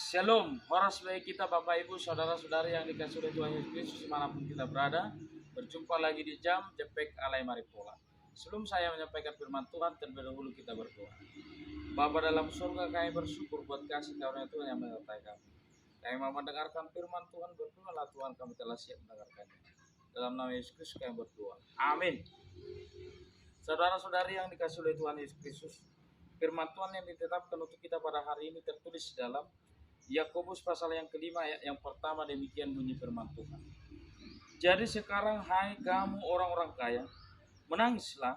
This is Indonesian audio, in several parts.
Shalom, horas baik kita Bapak Ibu, Saudara-saudari yang dikasihi oleh Tuhan Yesus Kristus dimanapun kita berada. Berjumpa lagi di jam Jepek Alai Maripola. Sebelum saya menyampaikan firman Tuhan, terlebih dahulu kita berdoa. Bapa dalam surga, kami bersyukur buat kasih karunia Tuhan yang menyertai kami. Kami mau mendengarkan firman Tuhan, berdoalah Tuhan, kami telah siap mendengarkannya. Dalam nama Yesus Kristus kami berdoa. Amin. Saudara-saudari yang dikasihi oleh Tuhan Yesus Kristus, firman Tuhan yang ditetapkan untuk kita pada hari ini tertulis dalam Yakobus pasal yang kelima ayat yang pertama, demikian bunyi firman Tuhan. Jadi sekarang hai kamu orang-orang kaya, menangislah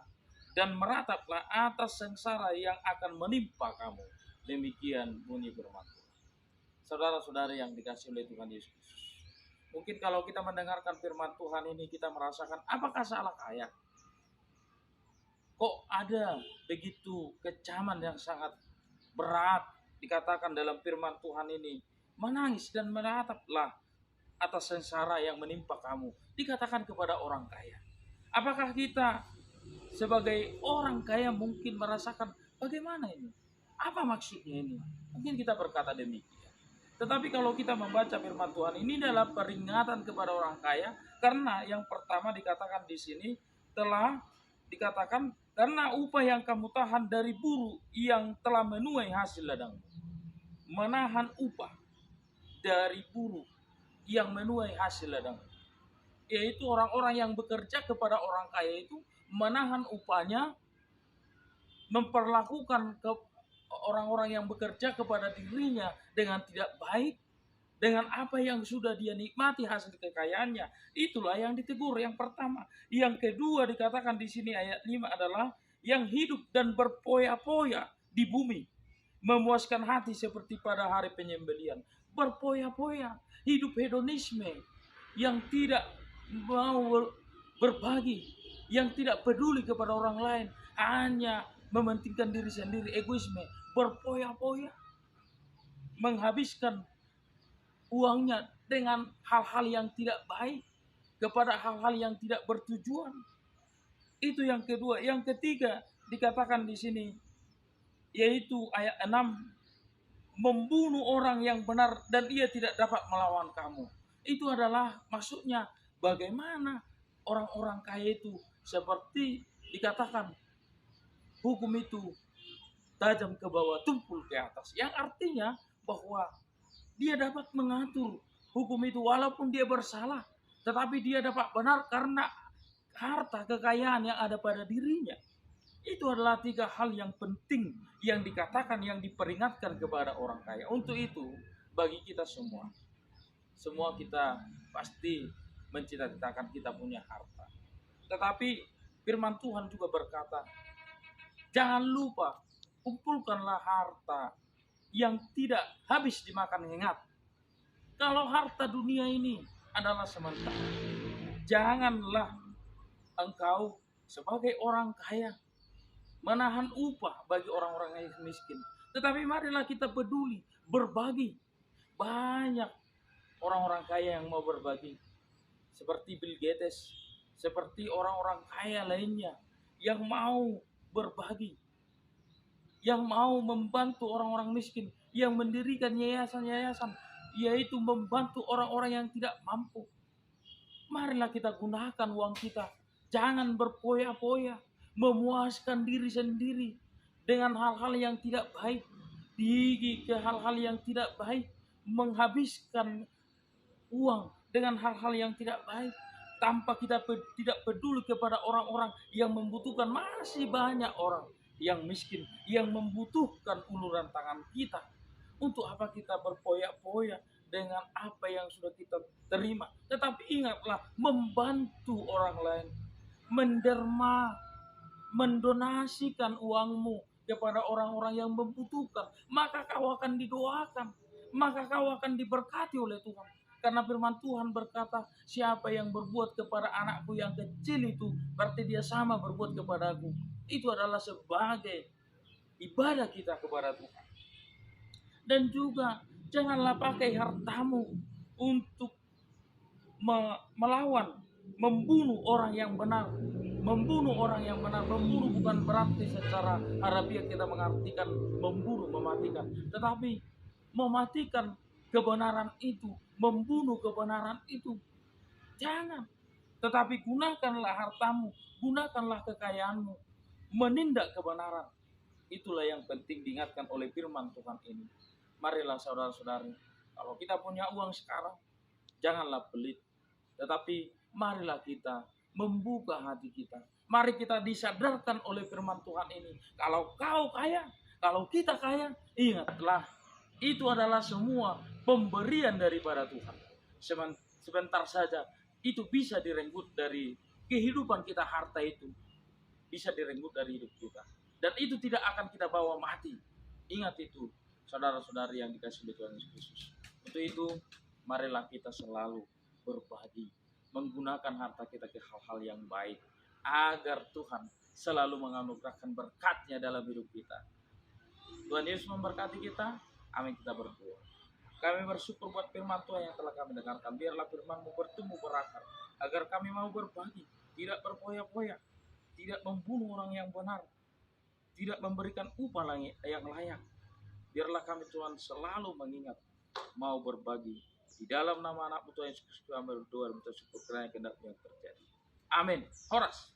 dan merataplah atas sengsara yang akan menimpa kamu. Demikian bunyi firman Tuhan. Saudara-saudari yang dikasihi oleh Tuhan Yesus Kristus, mungkin kalau kita mendengarkan firman Tuhan ini kita merasakan, apakah salah kaya? Kok ada begitu kecaman yang sangat berat dikatakan dalam firman Tuhan ini, menangis dan merataplah atas sengsara yang menimpa kamu, dikatakan kepada orang kaya. Apakah kita sebagai orang kaya mungkin merasakan bagaimana ini? Apa maksudnya ini? Mungkin kita berkata demikian. Tetapi kalau kita membaca firman Tuhan ini adalah peringatan kepada orang kaya, karena yang pertama dikatakan di sini telah dikatakan karena upah yang kamu tahan dari buruh yang telah menuai hasil ladangmu. Menahan upah dari buruh yang menuai hasil ladangmu. Yaitu orang-orang yang bekerja kepada orang kaya itu menahan upahnya, memperlakukan ke orang-orang yang bekerja kepada dirinya dengan tidak baik, dengan apa yang sudah dia nikmati hasil kekayaannya. Itulah yang ditegur yang pertama. Yang kedua dikatakan di sini ayat 5 adalah yang hidup dan berpoya-poya di bumi, memuaskan hati seperti pada hari penyembelian. Berpoya-poya, hidup hedonisme, yang tidak mau berbagi, yang tidak peduli kepada orang lain, hanya mementingkan diri sendiri, egoisme, berpoya-poya, menghabiskan uangnya dengan hal-hal yang tidak baik, kepada hal-hal yang tidak bertujuan. Itu yang kedua. Yang ketiga dikatakan di sini, yaitu ayat 6, membunuh orang yang benar dan ia tidak dapat melawan kamu. Itu adalah maksudnya bagaimana orang-orang kaya itu seperti dikatakan hukum itu tajam ke bawah, tumpul ke atas. Yang artinya bahwa dia dapat mengatur hukum itu walaupun dia bersalah, tetapi dia dapat benar karena harta kekayaan yang ada pada dirinya. Itu adalah 3 hal yang penting yang dikatakan, yang diperingatkan kepada orang kaya. Untuk itu bagi kita semua kita pasti mencita-citakan kita punya harta. Tetapi firman Tuhan juga berkata, jangan lupa kumpulkanlah harta yang tidak habis dimakan hengat. Kalau harta dunia ini adalah sementara, janganlah engkau sebagai orang kaya menahan upah bagi orang-orang yang miskin. Tetapi marilah kita peduli, berbagi. Banyak orang-orang kaya yang mau berbagi. Seperti Bill Gates, seperti orang-orang kaya lainnya yang mau berbagi, yang mau membantu orang-orang miskin, yang mendirikan yayasan-yayasan, yaitu membantu orang-orang yang tidak mampu. Marilah kita gunakan uang kita. Jangan berpoya-poya, memuaskan diri sendiri dengan hal-hal yang tidak baik, gigi ke hal-hal yang tidak baik, menghabiskan uang dengan hal-hal yang tidak baik, tanpa kita tidak peduli kepada orang-orang yang membutuhkan. Masih banyak orang yang miskin, yang membutuhkan uluran tangan kita. Untuk apa kita berpoya-poya dengan apa yang sudah kita terima? Tetapi ingatlah, membantu orang lain, menderma, mendonasikan uangmu kepada orang-orang yang membutuhkan, maka kau akan didoakan, maka kau akan diberkati oleh Tuhan. Karena firman Tuhan berkata, siapa yang berbuat kepada anakku yang kecil itu, berarti dia sama berbuat kepadaku. Itu adalah sebagai ibadah kita kepada Tuhan. Dan juga janganlah pakai hartamu untuk melawan, membunuh orang yang benar. Membunuh orang yang benar. Membunuh bukan berarti secara harafiah kita mengartikan membunuh, mematikan. Tetapi mematikan kebenaran itu, membunuh kebenaran itu. Jangan. Tetapi gunakanlah hartamu, gunakanlah kekayaanmu, menindak kebenaran. Itulah yang penting diingatkan oleh firman Tuhan ini. Marilah saudara-saudari, kalau kita punya uang sekarang, janganlah pelit. Tetapi marilah kita membuka hati kita. Mari kita disadarkan oleh firman Tuhan ini. Kalau kau kaya, kalau kita kaya, ingatlah, itu adalah semua pemberian daripada Tuhan. Sebentar saja, itu bisa direnggut dari kehidupan kita, harta itu. Bisa direnggut dari hidup kita. Dan itu tidak akan kita bawa mati. Ingat itu, saudara-saudari yang dikasihi Tuhan Yesus Kristus. Untuk itu, marilah kita selalu berbagi, menggunakan harta kita ke hal-hal yang baik, agar Tuhan selalu menganugerahkan berkat-Nya dalam hidup kita. Tuhan Yesus memberkati kita. Amin. Kita berdoa. Kami bersyukur buat firman Tuhan yang telah kami dengarkan. Biarlah firman-Mu bertumbuh berakar, agar kami mau berbagi, tidak berpoya-poya, tidak membunuh orang yang benar, tidak memberikan upah yang layak. Biarlah kami Tuhan selalu mengingat, mau berbagi. Di dalam nama anak-Mu Tuhan Yesus Kristus kami berdoa dan bersyukur, kiranya kehendak-Mu yang terjadi. Amin. Horas.